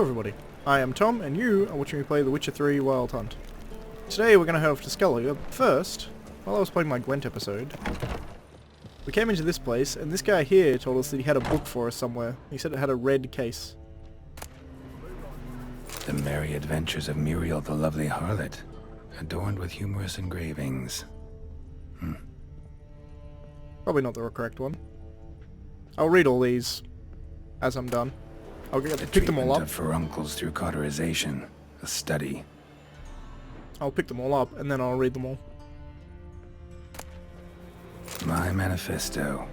everybody, I am Tom and you are watching me play The Witcher 3 Wild Hunt. Today we're going to head off to Skellige. First, while I was playing my Gwent episode, we came into this place and this guy here told us that he had a book for us somewhere. He said it had a red case. The Merry Adventures of Muriel the Lovely Harlot, adorned with humorous engravings. Probably not the correct one. I'll read all these as I'm done. I'll pick them all up. Of furuncles through cauterization, a study. I'll pick them all up and then I'll read them all. My manifesto.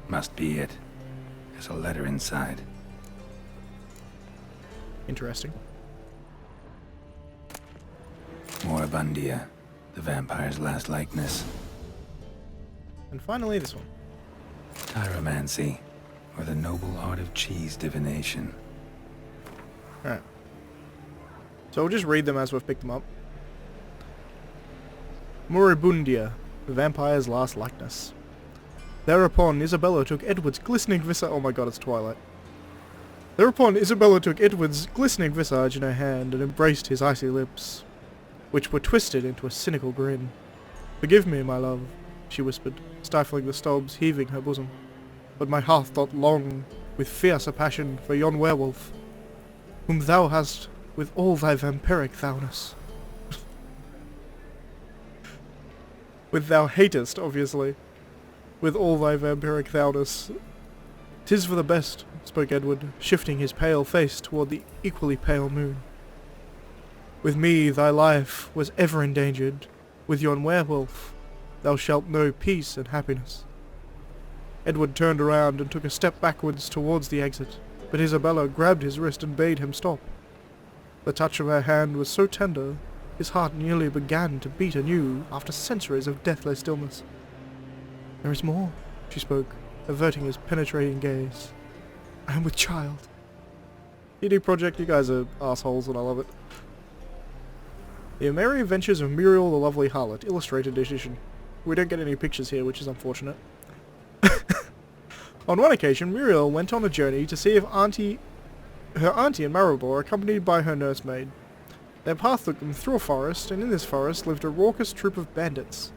Must be it. There's a letter inside. Interesting. Moribundia, the vampire's last likeness. And finally this one. Tyromancy, or the noble art of cheese divination. Alright. So we'll just read them as we've picked them up. Moribundia, the vampire's last likeness. Thereupon Isabella took Edward's glistening visage— oh my god, it's Twilight. Thereupon Isabella took Edward's glistening visage in her hand and embraced his icy lips, which were twisted into a cynical grin. "Forgive me, my love," she whispered, stifling the sobs heaving her bosom. "But my heart doth long with fiercer passion for yon werewolf, whom thou hast with all thy vampiric thowness." With thou hatest, obviously. With all thy vampiric thowness. "'Tis for the best," spoke Edward, shifting his pale face toward the equally pale moon. "With me thy life was ever endangered. With yon werewolf thou shalt know peace and happiness." Edward turned around and took a step backwards towards the exit, but Isabella grabbed his wrist and bade him stop. The touch of her hand was so tender, his heart nearly began to beat anew after centuries of deathly stillness. "There is more," she spoke, averting his penetrating gaze. "I am with child." PD Projekt, you guys are assholes and I love it. The Merry Adventures of Muriel the Lovely Harlot, illustrated edition. We don't get any pictures here, which is unfortunate. On one occasion, Muriel went on a journey to see if her auntie in Maribor, accompanied by her nursemaid. Their path took them through a forest, and in this forest lived a raucous troop of bandits.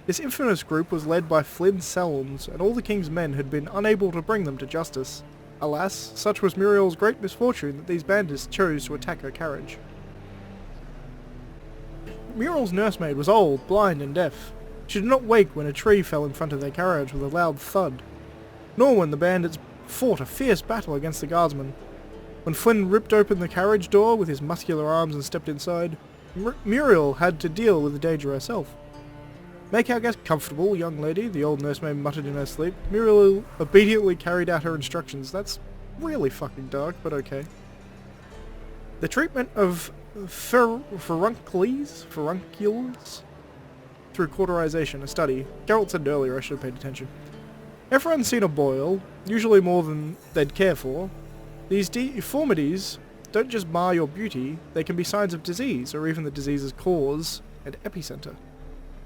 This infamous group was led by Flynn Selms, and all the king's men had been unable to bring them to justice. Alas, such was Muriel's great misfortune that these bandits chose to attack her carriage. Muriel's nursemaid was old, blind, and deaf. She did not wake when a tree fell in front of their carriage with a loud thud, nor when the bandits fought a fierce battle against the guardsmen. When Flynn ripped open the carriage door with his muscular arms and stepped inside, Muriel had to deal with the danger herself. "Make our guest comfortable, young lady," the old nursemaid muttered in her sleep. Muriel obediently carried out her instructions. That's really fucking dark, but okay. The treatment of furuncles through cauterization, a study. Geralt said earlier, I should have paid attention. Everyone's seen a boil, usually more than they'd care for. These deformities don't just mar your beauty, they can be signs of disease, or even the disease's cause and epicenter.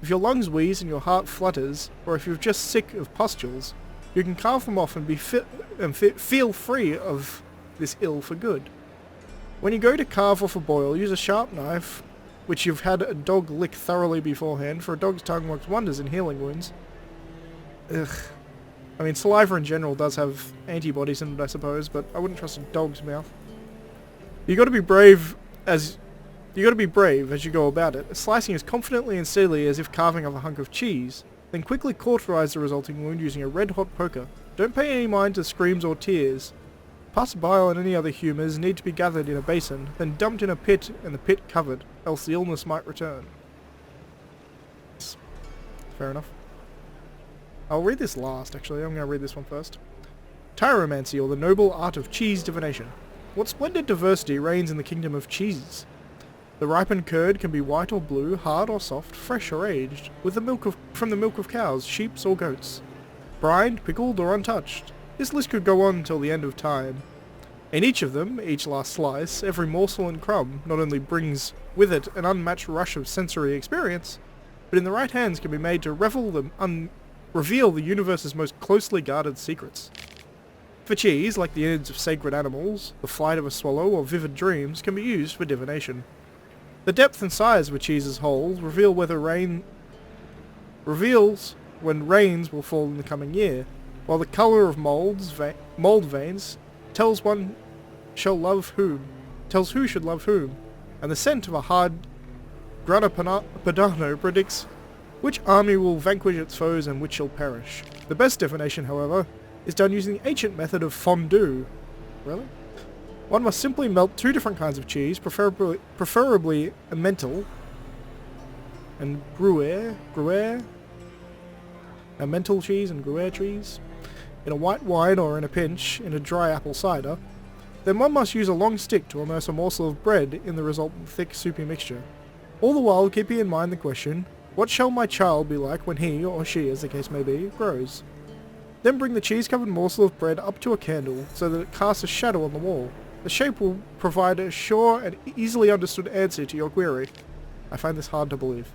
If your lungs wheeze and your heart flutters, or if you're just sick of pustules, you can carve them off and feel free of this ill for good. When you go to carve off a boil, use a sharp knife, which you've had a dog lick thoroughly beforehand, for a dog's tongue works wonders in healing wounds. Ugh. I mean, saliva in general does have antibodies in it, I suppose, but I wouldn't trust a dog's mouth. You gotta be brave as you go about it, slicing as confidently and steadily as if carving off a hunk of cheese. Then quickly cauterize the resulting wound using a red-hot poker. Don't pay any mind to screams or tears. Pus, bile, and any other humours need to be gathered in a basin, then dumped in a pit and the pit covered, else the illness might return. Fair enough. I'll read this last, actually. I'm going to read this one first. Tyromancy, or the noble art of cheese divination. What splendid diversity reigns in the kingdom of cheeses. The ripened curd can be white or blue, hard or soft, fresh or aged, with from the milk of cows, sheep, or goats. Brined, pickled, or untouched. This list could go on until the end of time. In each of them, each last slice, every morsel and crumb not only brings with it an unmatched rush of sensory experience, but in the right hands can be made to reveal the universe's most closely guarded secrets. For cheese, like the innards of sacred animals, the flight of a swallow, or vivid dreams, can be used for divination. The depth and size of a cheese's holes reveals when rains will fall in the coming year, while the colour of mould veins tells who should love whom, and the scent of a hard grana padano predicts which army will vanquish its foes and which shall perish. The best divination, however, is done using the ancient method of fondue. Really? One must simply melt two different kinds of cheese, preferably Emmental and Gruyere, Emmental cheese and Gruyere cheese, in a white wine or in a pinch, in a dry apple cider. Then one must use a long stick to immerse a morsel of bread in the resultant thick, soupy mixture. All the while keeping in mind the question, what shall my child be like when he, or she, as the case may be, grows? Then bring the cheese-covered morsel of bread up to a candle so that it casts a shadow on the wall. The shape will provide a sure and easily understood answer to your query. I find this hard to believe.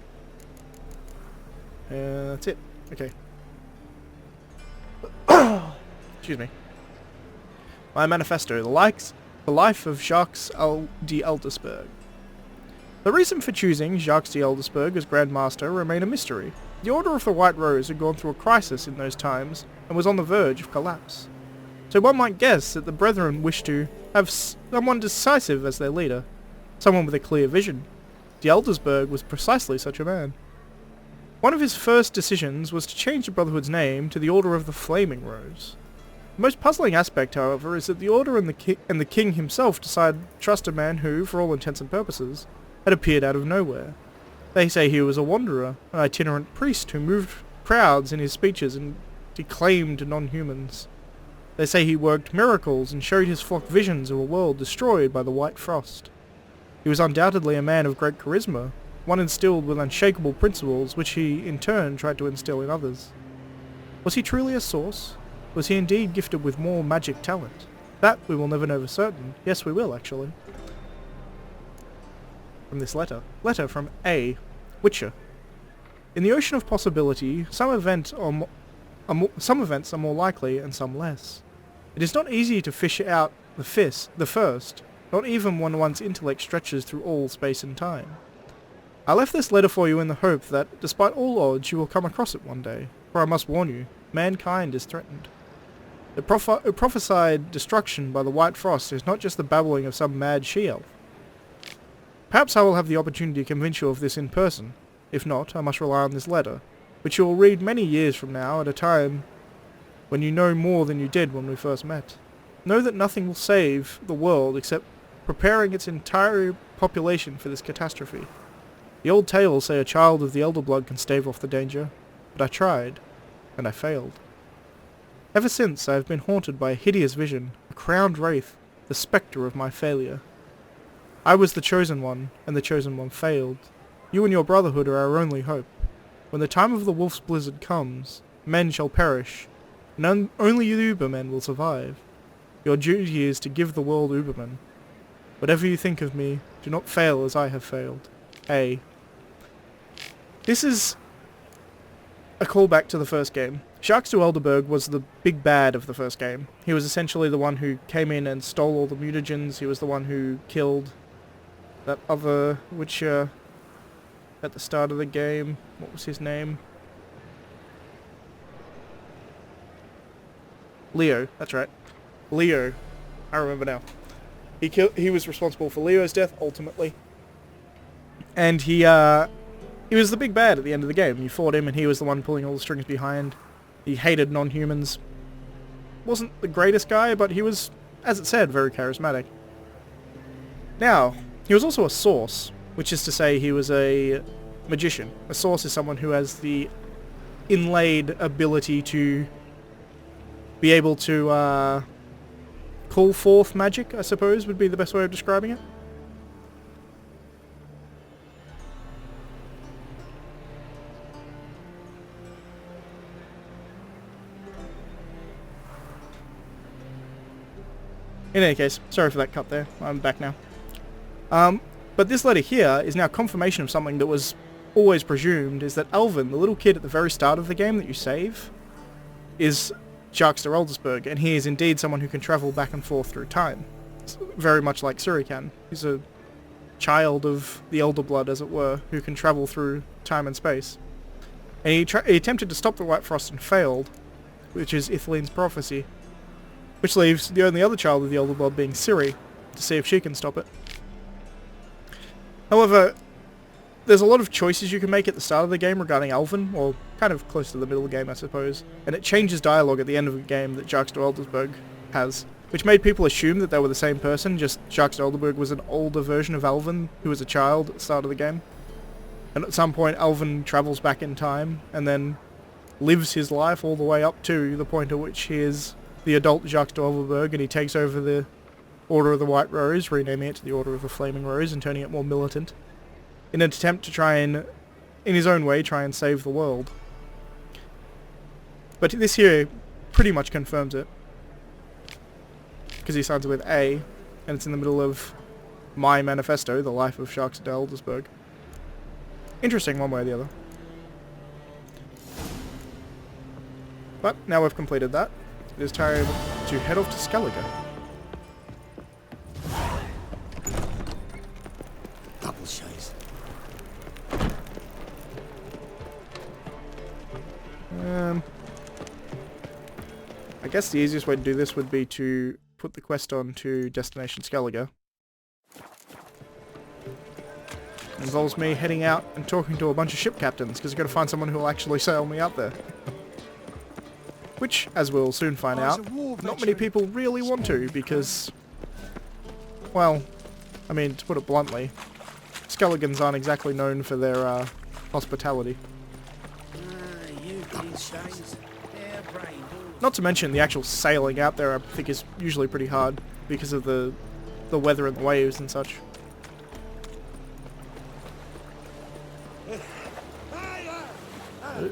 That's it. Okay. Excuse me. My manifesto, the life of Jacques de Eldersberg. The reason for choosing Jacques de Eldersberg as Grand Master remained a mystery. The Order of the White Rose had gone through a crisis in those times and was on the verge of collapse. So one might guess that the Brethren wished to have someone decisive as their leader, someone with a clear vision. De Eldersberg was precisely such a man. One of his first decisions was to change the Brotherhood's name to the Order of the Flaming Rose. The most puzzling aspect, however, is that the Order and the King himself decided to trust a man who, for all intents and purposes, had appeared out of nowhere. They say he was a wanderer, an itinerant priest who moved crowds in his speeches and declaimed non-humans. They say he worked miracles and showed his flock visions of a world destroyed by the white frost. He was undoubtedly a man of great charisma, one instilled with unshakable principles which he in turn tried to instill in others. Was he truly a source? Was he indeed gifted with more magic talent? That we will never know for certain. Yes, we will, actually. From this letter. Letter from A. Witcher. In the ocean of possibility, some events are more likely and some less. It is not easy to fish out the first, not even when one's intellect stretches through all space and time. I left this letter for you in the hope that, despite all odds, you will come across it one day, for I must warn you, mankind is threatened. The prophesied destruction by the White Frost is not just the babbling of some mad she-elf. Perhaps I will have the opportunity to convince you of this in person. If not, I must rely on this letter, which you will read many years from now at a time when you know more than you did when we first met. Know that nothing will save the world except preparing its entire population for this catastrophe. The old tales say a child of the elder blood can stave off the danger, but I tried, and I failed. Ever since I have been haunted by a hideous vision, a crowned wraith, the spectre of my failure. I was the chosen one, and the chosen one failed. You and your brotherhood are our only hope. When the time of the wolf's blizzard comes, men shall perish, and only the Ubermen will survive. Your duty is to give the world Ubermen. Whatever you think of me, do not fail as I have failed. A. This is a callback to the first game. Jacques de Eldersberg was the big bad of the first game. He was essentially the one who came in and stole all the mutagens. He was the one who killed that other Witcher at the start of the game. What was his name? Leo, that's right. Leo. I remember now. He was responsible for Leo's death, ultimately. And he was the big bad at the end of the game. You fought him and he was the one pulling all the strings behind. He hated non-humans. Wasn't the greatest guy, but he was, as it said, very charismatic. Now, he was also a source, which is to say he was a magician. A source is someone who has the inlaid ability to be able to call forth magic, I suppose, would be the best way of describing it. In any case, sorry for that cut there. I'm back now. But this letter here is now confirmation of something that was always presumed, is that Alvin, the little kid at the very start of the game that you save, is Jacques de Eldersburg, and he is indeed someone who can travel back and forth through time. It's very much like Suri can. He's a child of the Elder Blood, as it were, who can travel through time and space. And he attempted to stop the White Frost and failed, which is Ithelein's prophecy, which leaves the only other child of the Elder Blood being Ciri, to see if she can stop it. However, there's a lot of choices you can make at the start of the game regarding Alvin, or kind of close to the middle of the game, I suppose, and it changes dialogue at the end of the game that Jacques de Eldersburg has, which made people assume that they were the same person, just Jacques de Eldersburg was an older version of Alvin, who was a child at the start of the game. And at some point, Alvin travels back in time, and then lives his life all the way up to the point at which he is the adult Jacques de Eldersburg, and he takes over the Order of the White Rose, renaming it to the Order of the Flaming Rose, and turning it more militant, in an attempt to try and, in his own way, try and save the world. But this here pretty much confirms it, because he starts with A, and it's in the middle of my manifesto, The Life of Jacques de Eldersburg. Interesting one way or the other. But now we've completed that, it is time to head off to Skellige. Double chase. I guess the easiest way to do this would be to put the quest on to Destination Skellige. It involves me heading out and talking to a bunch of ship captains, because I've got to find someone who will actually sail me out there. Which, as we'll soon find out, not many people really want to, because, well, I mean, to put it bluntly, Skelligans aren't exactly known for their hospitality. Not to mention the actual sailing out there I think is usually pretty hard because of the weather and the waves and such.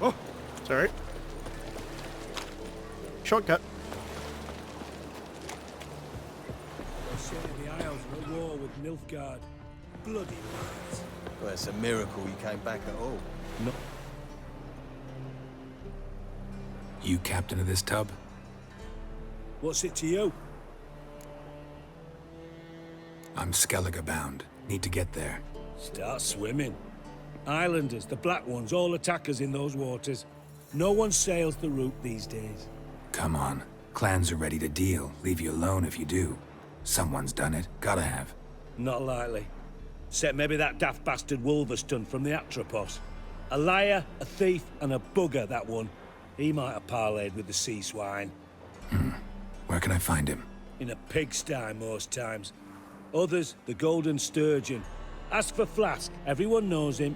Oh, sorry. Shortcut. The Isles were at war with Nilfgaard. Bloody lies. Well, it's a miracle you came back at all. No. You captain of this tub? What's it to you? I'm Skellige bound. Need to get there. Start swimming. Islanders, the black ones, all attackers in those waters. No one sails the route these days. Come on. Clans are ready to deal. Leave you alone if you do. Someone's done it. Gotta have. Not likely. Except maybe that daft bastard Wolverston from the Atropos. A liar, a thief, and a bugger, that one. He might have parlayed with the sea swine. Where can I find him? In a pigsty most times. Others, the Golden Sturgeon. Ask for Flask. Everyone knows him.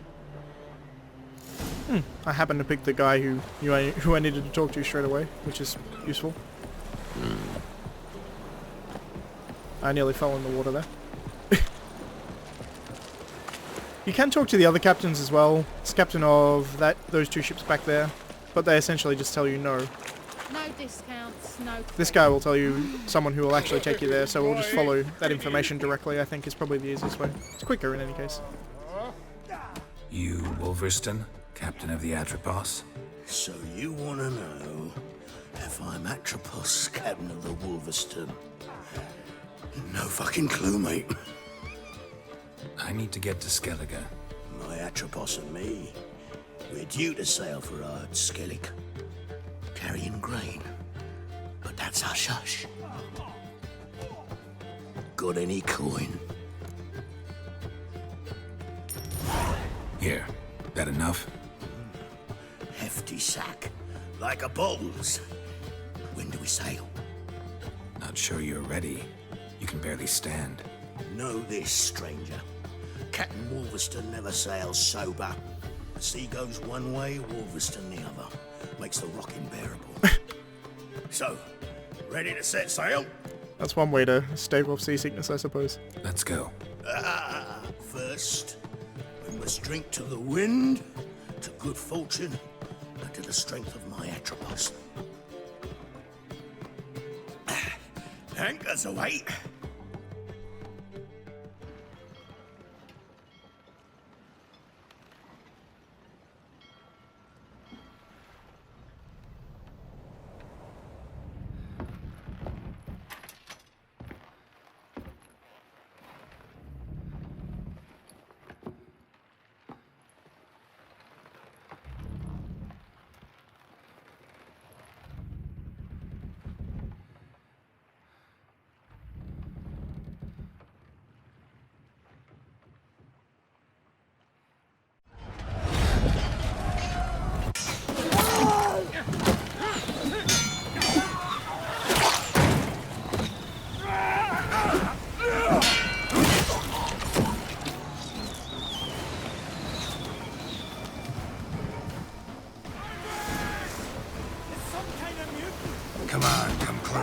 I happened to pick the guy who I needed to talk to straight away, which is useful. I nearly fell in the water there. You can talk to the other captains as well. It's captain of those two ships back there, but they essentially just tell you no. No discounts, no... This guy will tell you someone who will actually take you there, so we'll just follow that information directly, I think is probably the easiest way. It's quicker in any case. You Wolverston, captain of the Atropos? So you want to know if I'm Atropos, captain of the Wolverston? No fucking clue, mate. I need to get to Skellige. My Atropos and me, we're due to sail for our Skellige, carrying grain. But that's hush-hush. Got any coin? Here. That enough? Hefty sack, like a bull's. When do we sail? Not sure you're ready. You can barely stand. Know this, stranger. Captain Wolverston never sails sober. The sea goes one way, Wolverston the other. Makes the rocking bearable. So, ready to set sail? That's one way to stave off seasickness, I suppose. Let's go. First, we must drink to the wind, to good fortune, and to the strength of my Atropos. Anchors away.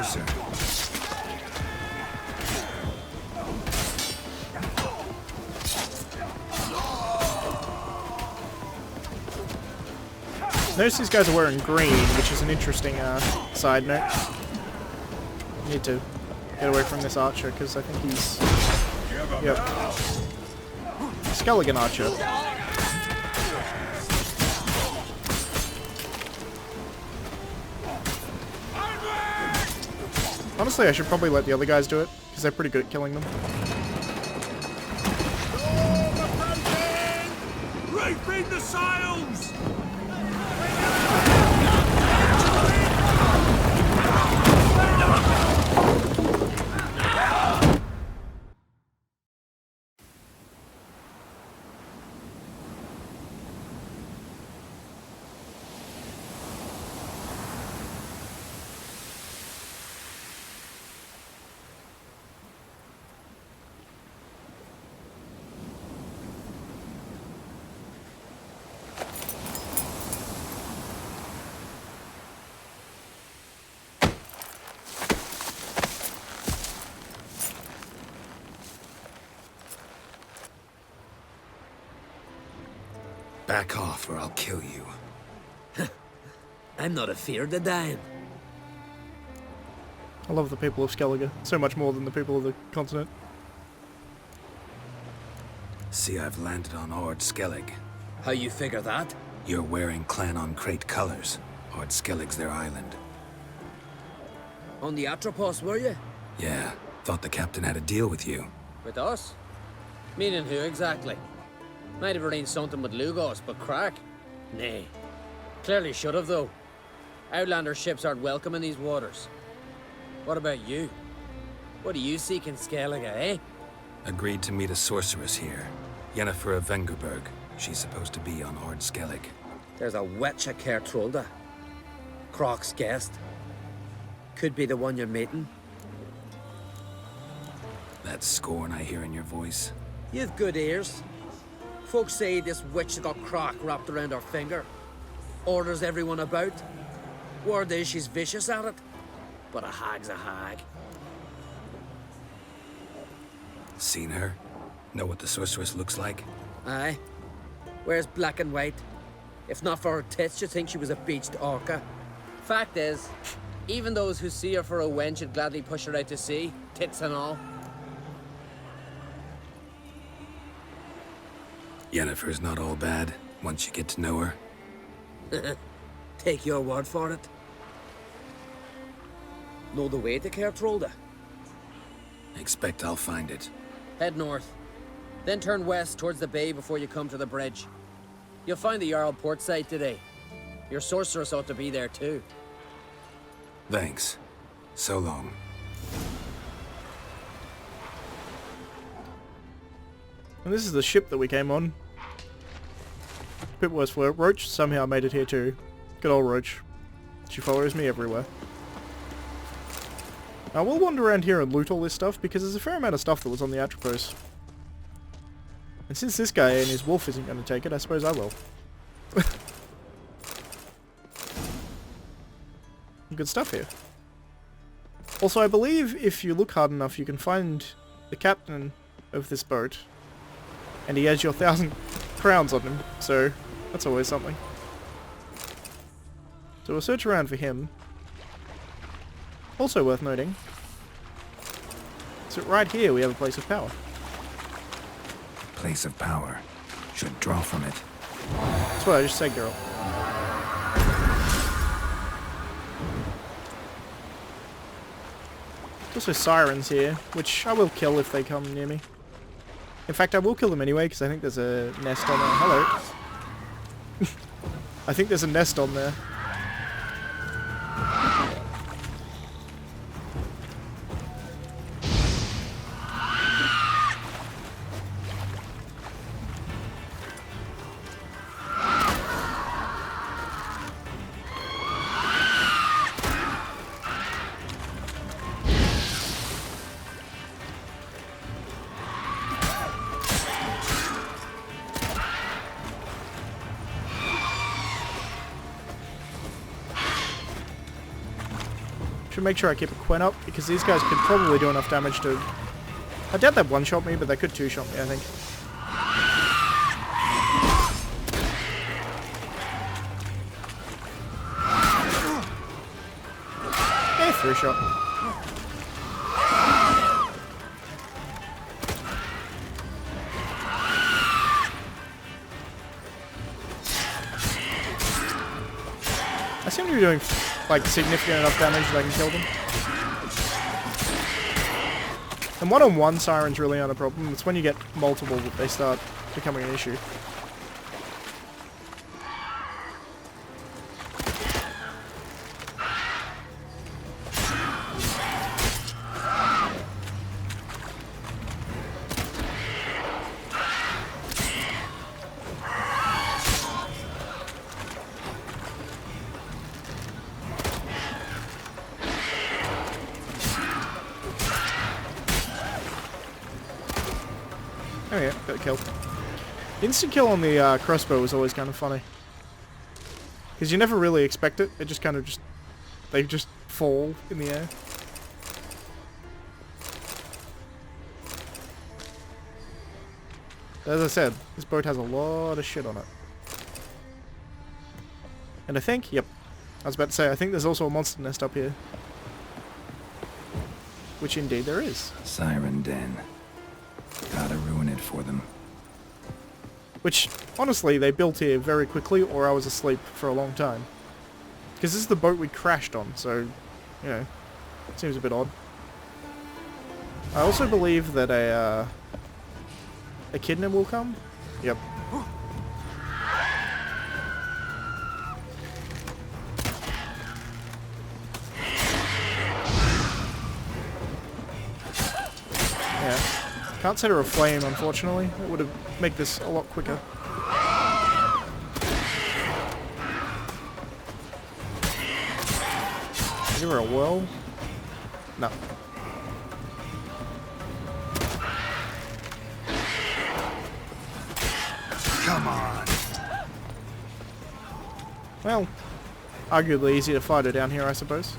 closer. Notice these guys are wearing green, which is an interesting side note. Need to get away from this archer, because I think he's... Yep. Skellige archer. Honestly, I should probably let the other guys do it, because they're pretty good at killing them. Reefing the sails! Back off or I'll kill you. I'm not afeard of dying. I love the people of Skellige, so much more than the people of the continent. See, I've landed on Ord Skellige. How you figure that? You're wearing Clan on Crate colors. Ord Skellige's their island. On the Atropos, were you? Yeah, thought the captain had a deal with you. With us? Meaning who exactly? Might have arranged something with Lugos, but crack? Nay. Clearly should have, though. Outlander ships aren't welcome in these waters. What about you? What do you seek in Skellige, eh? Agreed to meet a sorceress here. Yennefer of Vengerberg. She's supposed to be on Ord Skellige. There's a Witcher Trolda. Croc's guest. Could be the one you're meeting. That scorn I hear in your voice. You've good ears. Folks say this witch got Croc wrapped around her finger. Orders everyone about. Word is she's vicious at it. But a hag's a hag. Seen her? Know what the sorceress looks like? Aye. Wears black and white. If not for her tits, you'd think she was a beached orca. Fact is, even those who see her for a wench would gladly push her out to sea, tits and all. Yennefer's not all bad, once you get to know her. Take your word for it. Know the way to Trolda? Expect I'll find it. Head north. Then turn west towards the bay before you come to the bridge. You'll find the Jarl port site today. Your sorceress ought to be there too. Thanks. So long. And this is the ship that we came on. Bit worse for Roach somehow made it here too. Good old Roach. She follows me everywhere. Now we'll wander around here and loot all this stuff because there's a fair amount of stuff that was on the Atropos. And since this guy and his wolf isn't going to take it, I suppose I will. Good stuff here. Also, I believe if you look hard enough, you can find the captain of this boat. And he has your 1,000 crowns on him, so that's always something. So we'll search around for him. Also worth noting, so right here we have a place of power. Place of power. Should draw from it. That's what I just said, girl. There's also sirens here, which I will kill if they come near me. In fact, I will kill them anyway, because I think there's a nest on there. Hello. I think there's a nest on there. Should make sure I keep a Quen up, because these guys could probably do enough damage to... I doubt they'd one-shot me, but they could two-shot me, I think. Yeah, three-shot. I seem to be doing, like, significant enough damage that I can kill them. And one-on-one sirens really aren't a problem. It's when you get multiple that they start becoming an issue. Oh yeah, got a kill. Instant kill on the crossbow was always kind of funny. Because you never really expect it. It just kind of they just fall in the air. As I said, this boat has a lot of shit on it. And I think, yep, I was about to say, I think there's also a monster nest up here. Which indeed there is. Siren Den. Gotta ruin it for them. Which, honestly, they built here very quickly, or I was asleep for a long time. Because this is the boat we crashed on, so, you know, it seems a bit odd. I also believe that a echidna will come. Yep. Yeah. Can't set her aflame, unfortunately. That would have made this a lot quicker. Give her a whirl. No. Come on. Well, arguably easier to fight her down here, I suppose.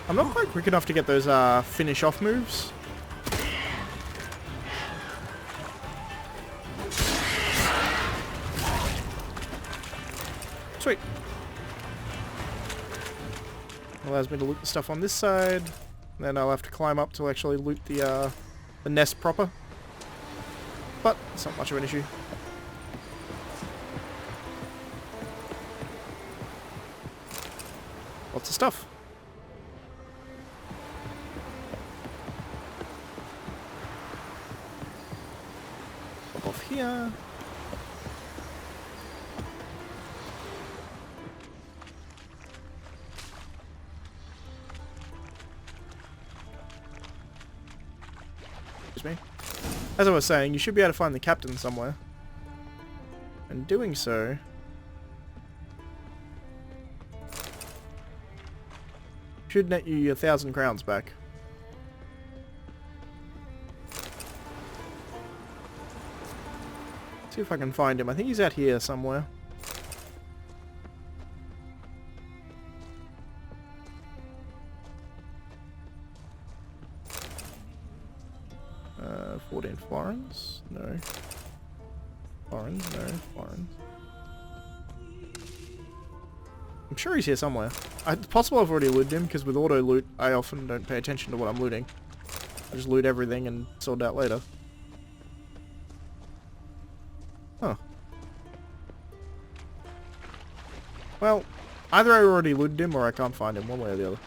I'm not quite quick enough to get those finish off moves. Sweet. Allows me to loot the stuff on this side. Then I'll have to climb up to actually loot the nest proper. But it's not much of an issue. Lots of stuff. Pop off here. Me. As I was saying, you should be able to find the captain somewhere. And doing so... should net you 1,000 crowns back. See if I can find him. I think he's out here somewhere. 14 florins? No. Florins? No. Florins. I'm sure he's here somewhere. It's possible I've already looted him, because with AutoLoot, I often don't pay attention to what I'm looting. I just loot everything and sort it out later. Huh. Well, either I already looted him or I can't find him, one way or the other.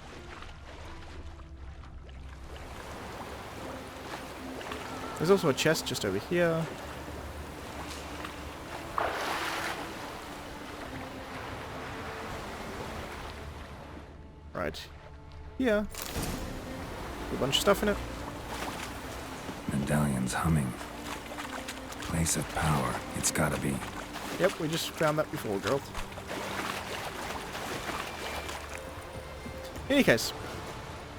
There's also a chest just over here. Right. Yeah. A bunch of stuff in it. Medallion's humming. Place of power. It's gotta be. Yep, we just found that before, girl. In any case,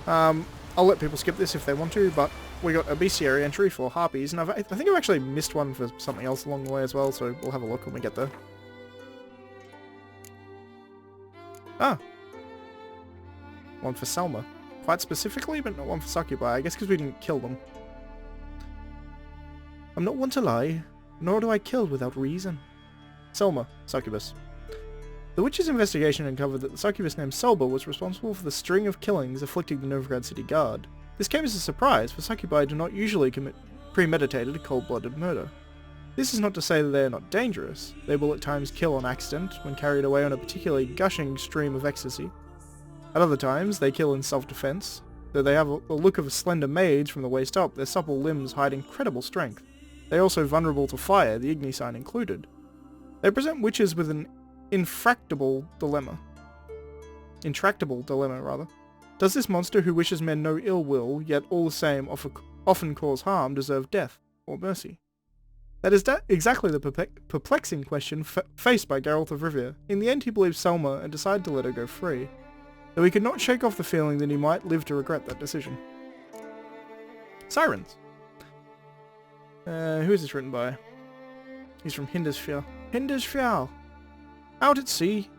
I'll let people skip this if they want to, but we got a bestiary entry for harpies, and I think I've actually missed one for something else along the way as well, so we'll have a look when we get there. Ah! One for Selma. Quite specifically, but not one for Succubi, I guess because we didn't kill them. I'm not one to lie, nor do I kill without reason. Selma, Succubus. The Witcher's investigation uncovered that the succubus named Selba was responsible for the string of killings afflicting the Novigrad City Guard. This came as a surprise, for succubi do not usually commit premeditated, cold-blooded murder. This is not to say that they are not dangerous. They will at times kill on accident, when carried away on a particularly gushing stream of ecstasy. At other times, they kill in self-defense. Though they have the look of slender maids from the waist up, their supple limbs hide incredible strength. They are also vulnerable to fire, the Igni sign included. They present witches with an intractable dilemma. Does this monster who wishes men no ill will, yet all the same often cause harm, deserve death or mercy? That is exactly the perplexing question faced by Geralt of Rivia. In the end he believed Selma and decided to let her go free, though he could not shake off the feeling that he might live to regret that decision. Sirens. Who is this written by? He's from Hindisfjall. Hindisfjall! Out at sea.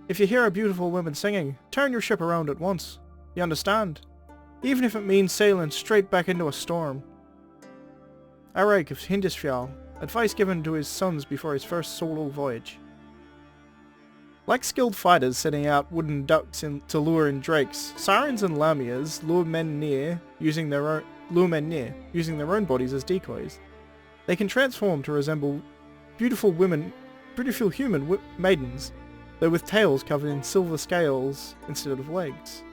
If you hear a beautiful woman singing, turn your ship around at once. You understand? Even if it means sailing straight back into a storm. Arak of Hindisfjall. Advice given to his sons before his first solo voyage. Like skilled fighters setting out wooden ducks to lure in drakes, sirens and lamias lure men near, using their own bodies as decoys. They can transform to resemble beautiful human maidens, though with tails covered in silver scales instead of legs.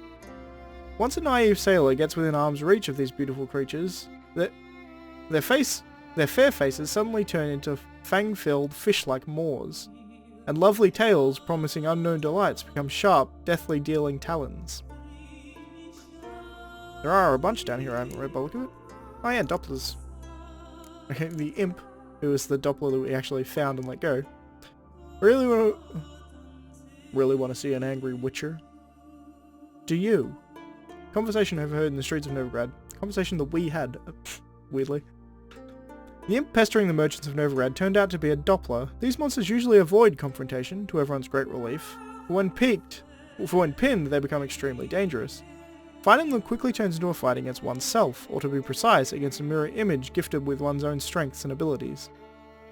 Once a naive sailor gets within arm's reach of these beautiful creatures, their fair faces suddenly turn into fang-filled fish-like maws, and lovely tails promising unknown delights become sharp, deathly dealing talons. There are a bunch down here I haven't read by the look of it. Oh yeah, Dopplers. Okay, the imp, who is the Doppler that we actually found and let go. Really want to see an angry Witcher? Do you? Conversation overheard in the streets of Novigrad. Conversation that we had, weirdly. The imp pestering the merchants of Novigrad turned out to be a Doppler. These monsters usually avoid confrontation, to everyone's great relief. For when pinned, they become extremely dangerous. Fighting them quickly turns into a fight against oneself, or to be precise, against a mirror image gifted with one's own strengths and abilities.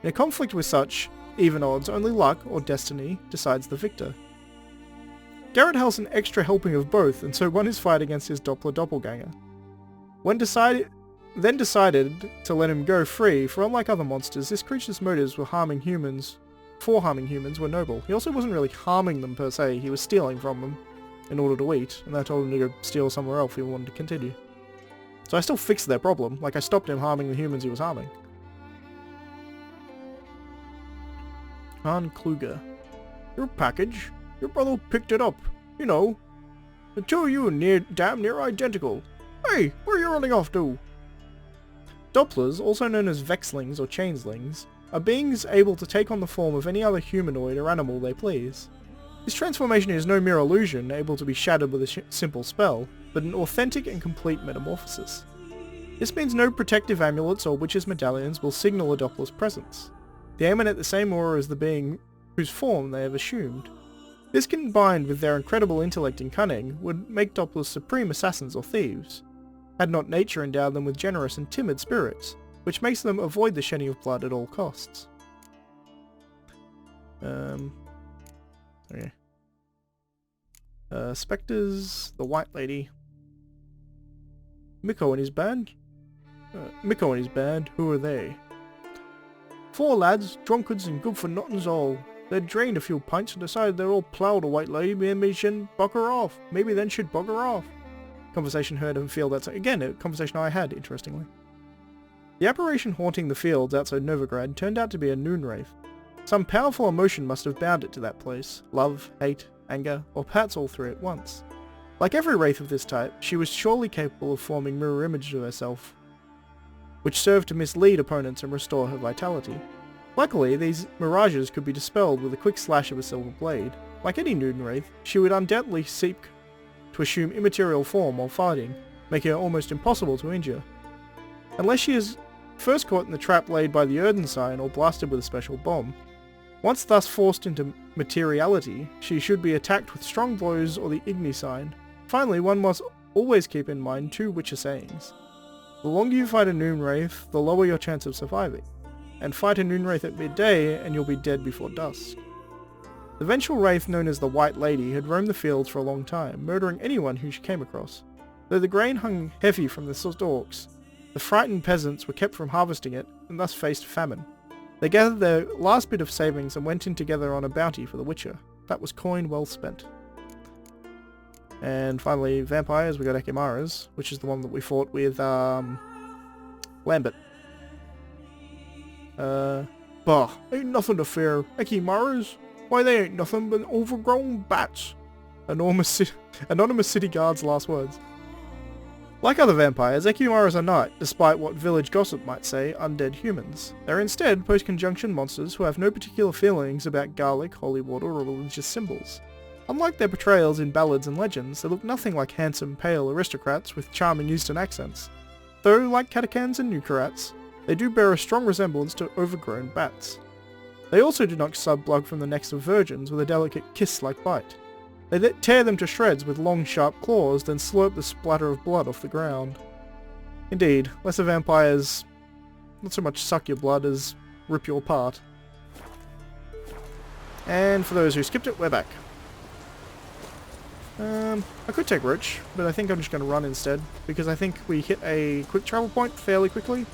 In a conflict with such even odds, only luck, or destiny, decides the victor. Geralt has an extra helping of both, and so won his fight against his Doppler doppelganger. Then decided to let him go free, for unlike other monsters, this creature's motives for harming humans were noble. He also wasn't really harming them per se, he was stealing from them in order to eat, and I told him to go steal somewhere else if he wanted to continue. So I still fixed their problem, like I stopped him harming the humans he was harming. Han Kluger. Your package? Your brother picked it up. You know. The two of you are damn near identical. Hey, where are you running off to? Dopplers, also known as Vexlings or Changelings, are beings able to take on the form of any other humanoid or animal they please. This transformation is no mere illusion, able to be shattered with a simple spell, but an authentic and complete metamorphosis. This means no protective amulets or witches' medallions will signal a Doppler's presence. They emanate the same aura as the being whose form they have assumed. This combined with their incredible intellect and cunning would make Dopplers supreme assassins or thieves, had not nature endowed them with generous and timid spirits, which makes them avoid the shedding of blood at all costs. Okay. Spectres, the White Lady. Mikko and his band? Who are they? 4 lads, drunkards and good for nothings all. They'd drained a few pints and decided they're all ploughed a White Lady, maybe shouldn't bugger off. Maybe then should bugger off. Conversation heard in field outside. Again, a conversation I had, interestingly. The apparition haunting the fields outside Novigrad turned out to be a noon wraith. Some powerful emotion must have bound it to that place. Love, hate, anger, or perhaps all three at once. Like every wraith of this type, she was surely capable of forming mirror images of herself, which served to mislead opponents and restore her vitality. Luckily, these mirages could be dispelled with a quick slash of a silver blade. Like any noon wraith, she would undoubtedly seek to assume immaterial form while fighting, making her almost impossible to injure. unless she is first caught in the trap laid by the Erden sign or blasted with a special bomb. Once thus forced into materiality, she should be attacked with strong blows or the Igni sign. Finally, one must always keep in mind 2 Witcher sayings. The longer you fight a Noon Wraith, the lower your chance of surviving. And fight a Noon Wraith at midday and you'll be dead before dusk. The vengeful wraith known as the White Lady had roamed the fields for a long time, murdering anyone who she came across. Though the grain hung heavy from the stalks, the frightened peasants were kept from harvesting it and thus faced famine. They gathered their last bit of savings and went in together on a bounty for the Witcher. That was coin well spent. And finally, vampires, we got Ekimaras, which is the one that we fought with Lambert. Bah, ain't nothing to fear. Ekimaras? Why, they ain't nothing but overgrown bats. Anonymous city guard's last words. Like other vampires, Ekimaras are not, despite what village gossip might say, undead humans. They're instead post-conjunction monsters who have no particular feelings about garlic, holy water, or religious symbols. Unlike their portrayals in ballads and legends, they look nothing like handsome, pale aristocrats with charming Eastern accents. Though, like Katakans and Nukarats, they do bear a strong resemblance to overgrown bats. They also do not suck blood from the necks of virgins with a delicate kiss-like bite. They tear them to shreds with long, sharp claws, then slurp the splatter of blood off the ground. Indeed, lesser vampires not so much suck your blood as rip you apart. And for those who skipped it, we're back. I could take Roach, but I think I'm just going to run instead, because I think we hit a quick travel point fairly quickly.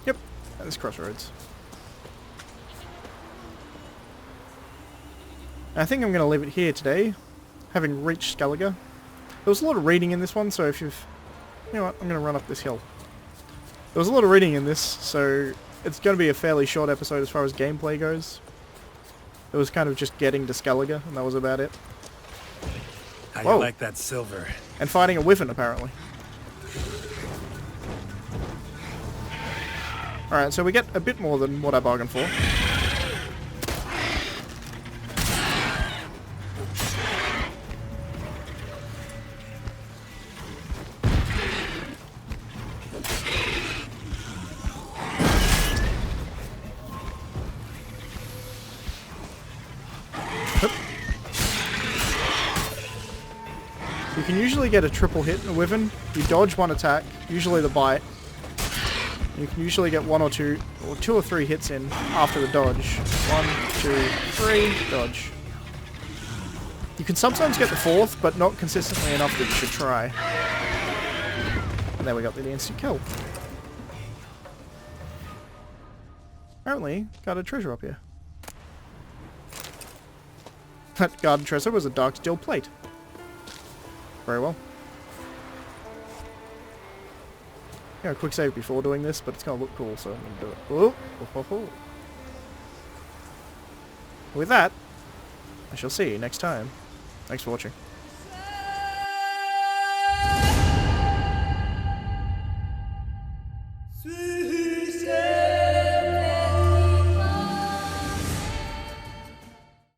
Yep, at this crossroads. I think I'm going to leave it here today, having reached Skellige. There was a lot of reading in this one, so if you've... You know what, I'm going to run up this hill. There was a lot of reading in this, so it's going to be a fairly short episode as far as gameplay goes. It was kind of just getting to Skellige, and that was about it. How you like that silver? And fighting a wyvern, apparently. Alright, so we get a bit more than what I bargained for. You can usually get a triple hit in a wyvern. You dodge one attack, usually the bite. You can usually get 1 or 2 or 3 hits in after the dodge. 1, 2, 3, dodge. You can sometimes get the 4th, but not consistently enough that you should try. And there we got the instant kill. Apparently, got a treasure up here. That garden treasure was a dark steel plate. Very well. Yeah, a quick save before doing this, but it's going to look cool, so I'm going to do it. Oh, oh, oh, oh. With that, I shall see you next time. Thanks for watching.